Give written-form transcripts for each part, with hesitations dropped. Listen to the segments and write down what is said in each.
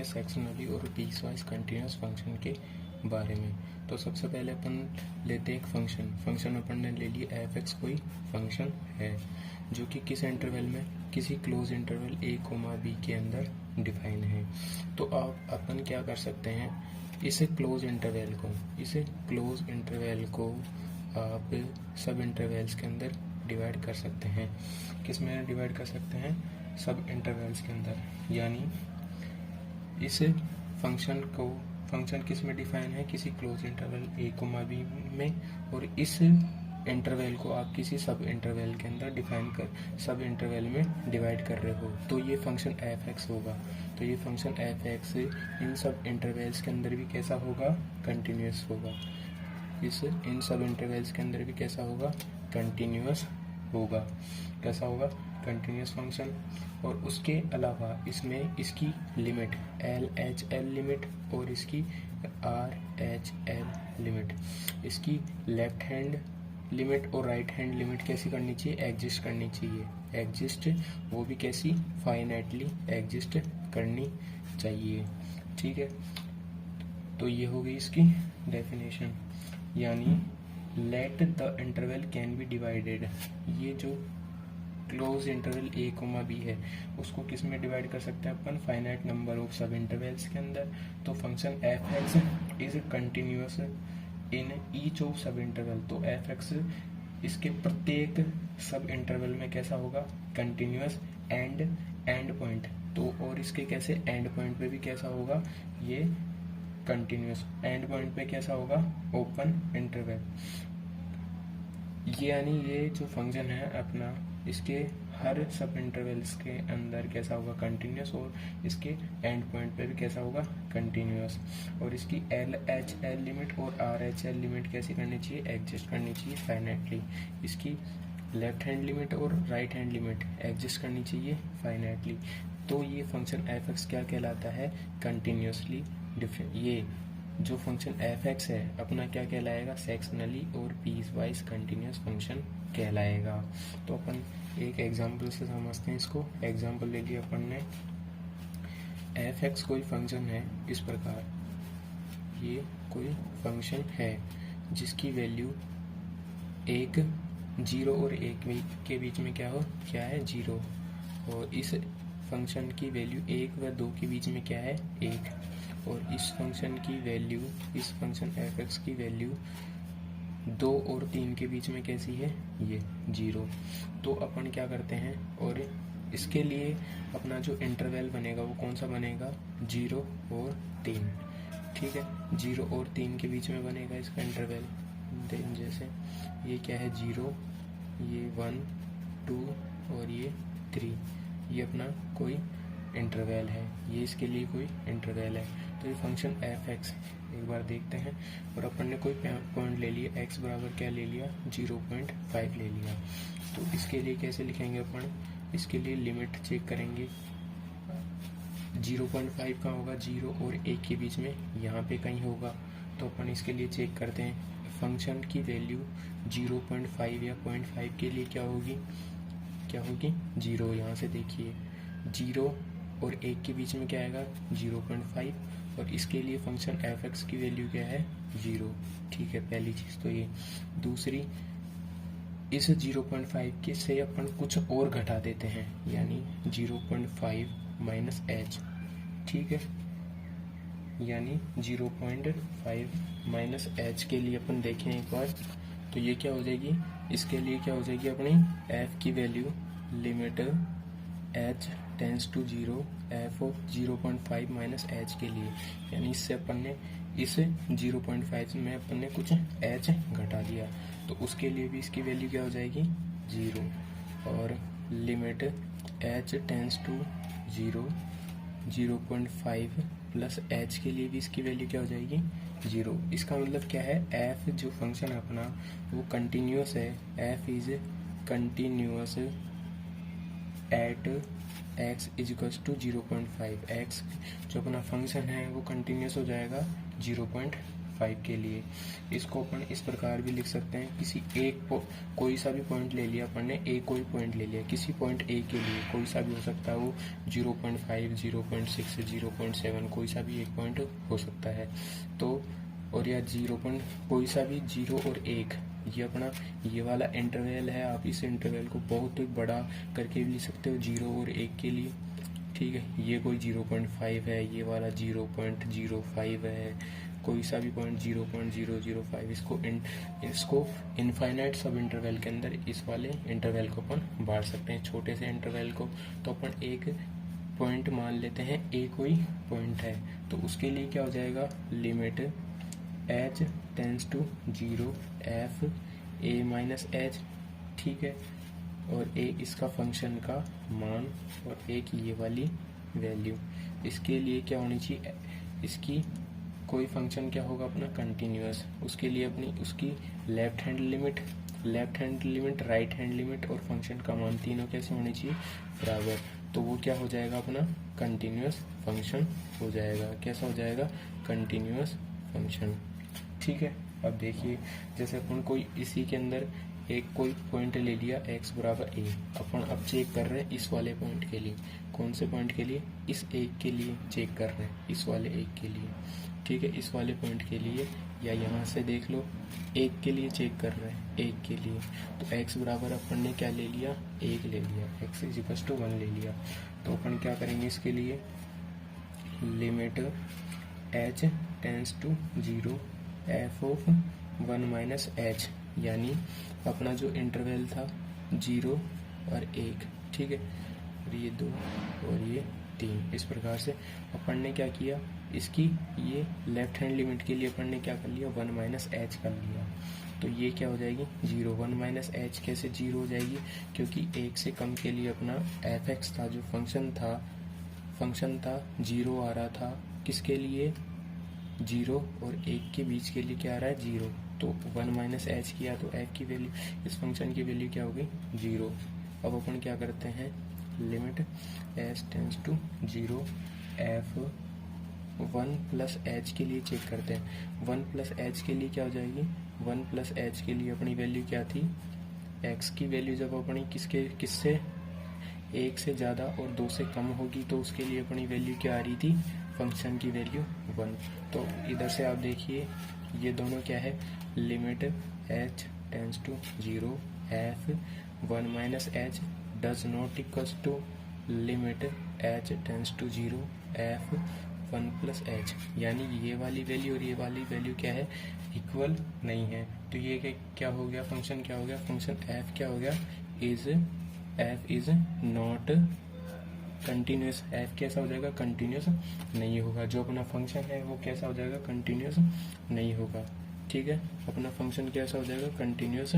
देखेंगे सेक्शनली और piecewise continuous function के बारे में। तो सबसे पहले अपन लेते हैं एक फंक्शन अपन ने ले लिया एफ एक्स कोई फंक्शन है जो कि किस इंटरवल में, किसी क्लोज इंटरवल a, b के अंदर डिफाइन है। तो आप अपन क्या कर सकते हैं, इस क्लोज इंटरवल को आप सब इंटरवल्स के अंदर डिवाइड कर सकते हैं। किस में डिवाइड कर सकते हैं, सब इंटरवल्स के अंदर। यानी इस फंक्शन किस में डिफाइन है, किसी क्लोज इंटरवल a, b में, और इस इंटरवल को आप किसी सब इंटरवल के अंदर सब इंटरवल में डिवाइड कर रहे हो, तो ये फंक्शन एफ एक्स होगा। तो ये फंक्शन एफ एक्स इन सब इंटरवल्स के अंदर भी कैसा होगा, कंटिन्यूस होगा। इन सब इंटरवल्स के अंदर भी कैसा होगा, कंटिन्यूस होगा। कैसा होगा, कंटिन्यूस फंक्शन। और उसके अलावा इसमें इसकी limit L H L limit और इसकी आर एच एल लिमिट, इसकी लेफ्ट हैंड लिमिट और राइट हैंड लिमिट कैसी करनी चाहिए, एग्जिस्ट करनी चाहिए। एग्जिस्ट वो भी कैसी, फाइनाइटली एग्जिस्ट करनी चाहिए। ठीक है, तो ये हो गई इसकी डेफिनेशन। यानी late the interval can be divided, ये जो क्लोज इंटरवल a, b है उसको किस में डिवाइड कर सकते हैं अपन, फाइनाइट नंबर ऑफ सब इंटरवल्स के अंदर। तो function f x is continuous in each of सब इंटरवल। तो एफ एक्स इसके प्रत्येक सब इंटरवल में कैसा होगा, कंटिन्यूअस एंड पॉइंट। तो और इसके कैसे, एंड पॉइंट पे भी कैसा होगा, ये कंटिन्यूअस। एंड पॉइंट पे कैसा होगा, ओपन इंटरवल। ये यानी ये जो फंक्शन है अपना, इसके हर सब इंटरवल्स के अंदर कैसा होगा, कंटिन्यूअस, और इसके एंड पॉइंट पे भी कैसा होगा, कंटिन्यूअस। और इसकी एल एच एल लिमिट और आर एच एल लिमिट कैसी करनी चाहिए, एग्जिस्ट करनी चाहिए फाइनाइटली। इसकी लेफ्ट हैंड लिमिट और राइट हैंड लिमिट एग्जिस्ट करनी चाहिए फाइनाइटली। तो ये फंक्शन एफ एक्स क्या कहलाता है, कंटिन्यूअसली डिफरेंट। ये जो फंक्शन एफ एक्स है अपना क्या कहलाएगा, सेक्शनली और पीस वाइज कंटिन्यूस फंक्शन कहलाएगा। तो अपन एक एग्जांपल से समझते हैं इसको। एग्जांपल ले लिया अपन ने, एफ एक्स कोई फंक्शन है इस प्रकार, ये कोई फंक्शन है जिसकी वैल्यू एक, 0 और 1 के बीच में क्या है 0, और इस फंक्शन की वैल्यू 1 व 2 के बीच में क्या है 1, और इस फंक्शन की वैल्यू, इस फंक्शन एफ एक्स की वैल्यू 2 और 3 के बीच में कैसी है, ये 0। तो अपन क्या करते हैं, और इसके लिए अपना जो इंटरवल बनेगा वो कौन सा बनेगा, 0 और 3। ठीक है, 0 और 3 के बीच में बनेगा इसका इंटरवल। जैसे ये क्या है 0, ये 1, 2 और ये 3, ये अपना कोई इंटरवल है, ये इसके लिए कोई इंटरवल है। तो ये फंक्शन एफ एक्स एक बार देखते हैं। और अपन ने कोई पॉइंट ले लिया, एक्स बराबर क्या ले लिया, 0.5 ले लिया। तो इसके लिए कैसे लिखेंगे अपन, इसके लिए लिमिट चेक करेंगे। 0.5 कहाँ होगा, 0 और 1 के बीच में, यहाँ पे कहीं होगा। तो अपन इसके लिए चेक करते हैं, फंक्शन की वैल्यू 0.5 या 0.5 के लिए क्या होगी 0। यहाँ से देखिए 0 और 1 के बीच में क्या आएगा 0.5, और इसके लिए फंक्शन एफ एक्स की वैल्यू क्या है 0। ठीक है, पहली चीज़ तो ये। दूसरी, इस 0.5 के से अपन कुछ और घटा देते हैं, यानी 0.5 माइनस एच। ठीक है, यानी 0.5 माइनस एच के लिए अपन देखें एक बार, तो ये क्या हो जाएगी, इसके लिए क्या हो जाएगी अपनी एफ की value, limit h tends to 0, f of 0.5 minus h के लिए, यानी इससे अपन ने इस 0.5 में अपन ने कुछ एच घटा दिया, तो उसके लिए भी इसकी वैल्यू क्या हो जाएगी 0। और limit h tends to 0, 0.5 plus h के लिए भी इसकी वैल्यू क्या हो जाएगी 0। इसका मतलब क्या है, एफ जो फंक्शन है अपना वो कंटिन्यूस है, f is continuous at x is equals to 0.5। X जो अपना फंक्शन है वो कंटिन्यूस हो जाएगा 0.5 0.5 के लिए। इसको अपन इस प्रकार भी लिख सकते हैं, किसी एक कोई सा भी पॉइंट ले लिया अपन ने, कोई पॉइंट ले लिया, किसी पॉइंट ए के लिए कोई सा भी हो सकता है, वो 0.5, 0.6, 0.7 कोई सा भी एक पॉइंट हो सकता है। तो और या कोई सा भी 0 और 1, ये अपना ये वाला इंटरवल है। आप इस इंटरवल को बहुत बड़ा करके भी लिख सकते हो 0 और 1 के लिए, ठीक है। ये कोई 0.5 है, ये वाला 0.05 है, कोई सा भी पॉइंट 0.005। इसको इनफाइनाइट सब इंटरवल के अंदर इस वाले इंटरवल को अपन बांट सकते हैं, छोटे से इंटरवल को। तो अपन एक पॉइंट मान लेते हैं, ए कोई पॉइंट है, तो उसके लिए क्या हो जाएगा, limit h tends to 0 f a minus h, ठीक है। और a इसका फंक्शन का मान और एक ये वाली वैल्यू। इसके लिए क्या होनी चाहिए, इसकी कोई फंक्शन क्या होगा अपना कंटिन्यूअस, उसके लिए अपनी उसकी left hand limit, right hand limit और फंक्शन का मान तीनों कैसे होने चाहिए, बराबर। तो वो क्या हो जाएगा अपना कंटिन्यूअस फंक्शन हो जाएगा। कैसा हो जाएगा, कंटिन्यूअस फंक्शन, ठीक है। अब देखिए, जैसे अपन कोई इसी के अंदर एक कोई पॉइंट ले लिया x बराबर a, अपन अब चेक कर रहे हैं इस वाले पॉइंट के लिए। कौन से पॉइंट के लिए, इस एक के लिए चेक कर रहे हैं, इस वाले एक के लिए, ठीक है। इस वाले पॉइंट के लिए, या यहाँ से देख लो, एक के लिए चेक कर रहे हैं, एक के लिए। तो x बराबर अपन ने क्या ले लिया, 1 ले लिया, x इक्वल्स टू 1 ले लिया। तो अपन क्या करेंगे इसके लिए, limit h tends to 0 f of 1 minus h, यानी अपना जो इंटरवल था 0 और 1, ठीक है। और ये 2 और ये 3, इस प्रकार से अपन ने क्या किया, इसकी ये लेफ्ट हैंड लिमिट के लिए अपन ने क्या कर लिया, 1 माइनस h कर लिया। तो ये क्या हो जाएगी 0, 1 माइनस h कैसे 0 हो जाएगी, क्योंकि 1 से कम के लिए अपना fx था, जो फंक्शन था 0 आ रहा था, किसके लिए 0 और 1 के बीच के लिए क्या आ रहा है 0। तो 1 माइनस h किया तो f की वैल्यू, इस फंक्शन की वैल्यू क्या हो गई 0। अब अपन क्या करते हैं, limit h tends to 0 f 1 plus h के लिए चेक करते हैं। 1 प्लस h के लिए क्या हो जाएगी, 1 प्लस h के लिए अपनी वैल्यू क्या थी, x की वैल्यू जब अपनी किससे 1 से ज़्यादा और 2 से कम होगी तो उसके लिए अपनी वैल्यू क्या आ रही थी, फंक्शन की वैल्यू 1। तो इधर से आप देखिए, ये दोनों क्या है, limit h tends to 0 f 1 minus h does not equals to limit h tends to 0 f 1 plus h, यानी ये वाली वैल्यू और ये वाली वैल्यू क्या है, इक्वल नहीं है। तो ये क्या हो गया, फंक्शन क्या हो गया, फंक्शन f क्या हो गया, f is not continuous. f कैसा हो जाएगा, कंटिन्यूस नहीं होगा। जो अपना फंक्शन है वो कैसा हो जाएगा, कंटिन्यूस नहीं होगा, ठीक है। अपना फंक्शन कैसा हो जाएगा, कंटिन्यूस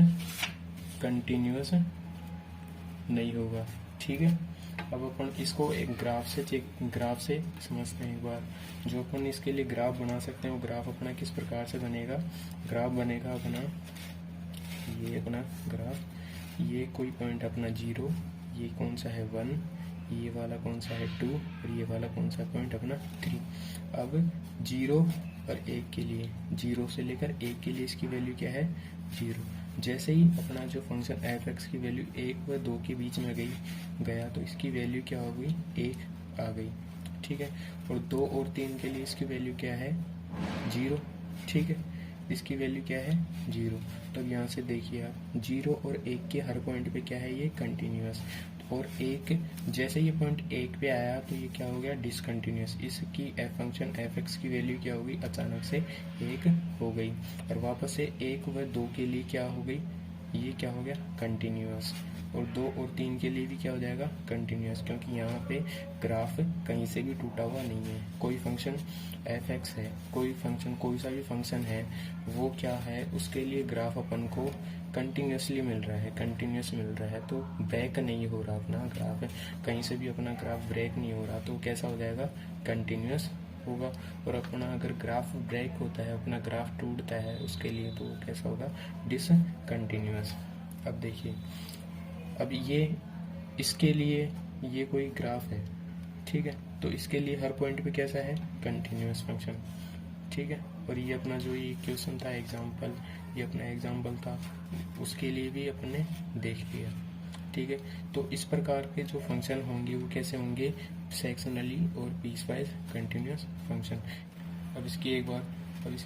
नहीं होगा, ठीक है। अब अपन इसको एक ग्राफ से समझते हैं एक बार। जो अपन इसके लिए ग्राफ बना सकते हैं, वो ग्राफ अपना किस प्रकार से बनेगा, ग्राफ बनेगा अपना, ये अपना ग्राफ, ये कोई पॉइंट अपना 0, ये कौन सा है 1, ये वाला कौन सा है 2 और ये वाला कौन सा पॉइंट अपना 3। अब 0 और 1 के लिए, 0 से लेकर 1 के लिए इसकी वैल्यू क्या है 0। जैसे ही अपना जो फंक्शन f(x) की वैल्यू 1 व 2 के बीच में गया तो इसकी वैल्यू क्या हो गई, 1 आ गई, ठीक है। और 2 और 3 के लिए इसकी वैल्यू क्या है 0, ठीक है। इसकी वैल्यू क्या है 0। तब यहाँ से देखिए आप, 0 और 1 के हर पॉइंट पे क्या है, ये कंटिन्यूअस। और 1 जैसे ये पॉइंट 1 पे आया तो ये क्या हो गया, डिसकंटिन्यूअस। इसकी फंक्शन f(x) की वैल्यू क्या हो गई, अचानक से 1 हो गई। और वापस से 1 व 2 के लिए क्या हो गई, ये क्या हो गया कंटिन्यूअस। और 2 और 3 के लिए भी क्या हो जाएगा कंटिन्यूअस, क्योंकि यहाँ पे ग्राफ कहीं से भी टूटा हुआ नहीं है। कोई फंक्शन f(x) है, कोई सा भी फंक्शन है, वो क्या है, उसके लिए ग्राफ अपन को कंटिन्यूसली मिल रहा है, तो ब्रेक नहीं हो रहा अपना ग्राफ, कहीं से भी अपना ग्राफ ब्रेक नहीं हो रहा, तो कैसा हो जाएगा, कंटिन्यूअस होगा। और अपना अगर ग्राफ ब्रेक होता है, अपना ग्राफ टूटता है, उसके लिए तो कैसा होगा, डिसकंटिन्यूअस। अब देखिए, अब ये इसके लिए ये कोई ग्राफ है, ठीक है, तो इसके लिए हर पॉइंट पे कैसा है, कंटिन्यूअस फंक्शन, ठीक है। और ये अपना जो ये क्वेश्चन था एग्जाम्पल, ये अपना एग्जाम्पल था, उसके लिए भी अपन ने देख लिया। ठीक है, तो इस प्रकार के जो फंक्शन होंगे वो कैसे होंगे, सेक्शनली और पीस वाइज कंटिन्यूस फंक्शन। अब इसकी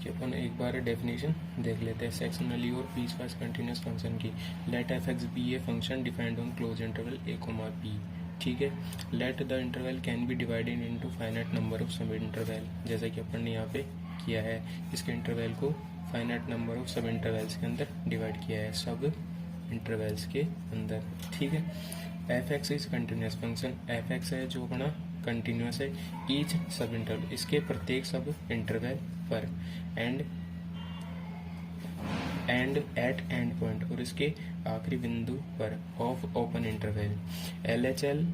अपन एक बार डेफिनेशन देख लेते हैं सेक्शनली और पीस वाइज कंटिन्यूस फंक्शन की। Let f x be a function defined on closed interval a comma b. ठीक है, let the interval can be divided into finite number of subinterval, जैसा कि अपन ने यहाँ पे किया है, इसके इंटरवल को फाइनाइट नंबर ऑफ सब इंटरवल्स के अंदर डिवाइड किया है, सब इंटरवल्स के अंदर। ठीक है, F x is continuous function, f x है जो अपना कंटिन्यूस है, ईच सब इंटरवल, इसके प्रत्येक सब इंटरवल पर, एंड एट एंड पॉइंट, और इसके आखिरी बिंदु पर, of open interval. L H L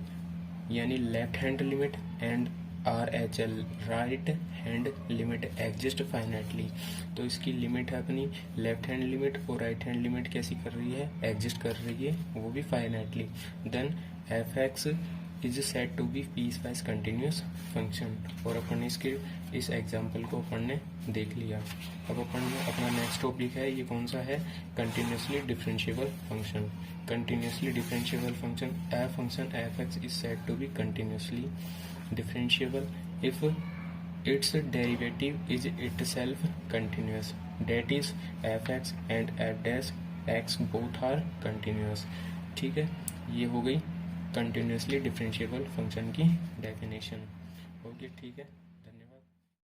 यानी left hand limit and R H L right hand limit exist finitely. तो इसकी लिमिट है अपनी लेफ्ट हैंड लिमिट और राइट हैंड लिमिट कैसी कर रही है, एग्जिस्ट कर रही है, वो भी finitely. Then f x is said to be piecewise continuous function. और अपन ने इसके इस एग्जाम्पल को अपन ने देख लिया। अब अपन अपना नेक्स्ट टॉपिक है, ये कौन सा है, continuously differentiable function. Continuously differentiable function, a function f x is said to be continuously differentiable if its derivative is itself continuous, that is f(x) and f(x) both are continuous। ठीक है, ये हो गई कंटिन्यूसली डिफरेंशिएबल फंक्शन की definition. Okay, ठीक है।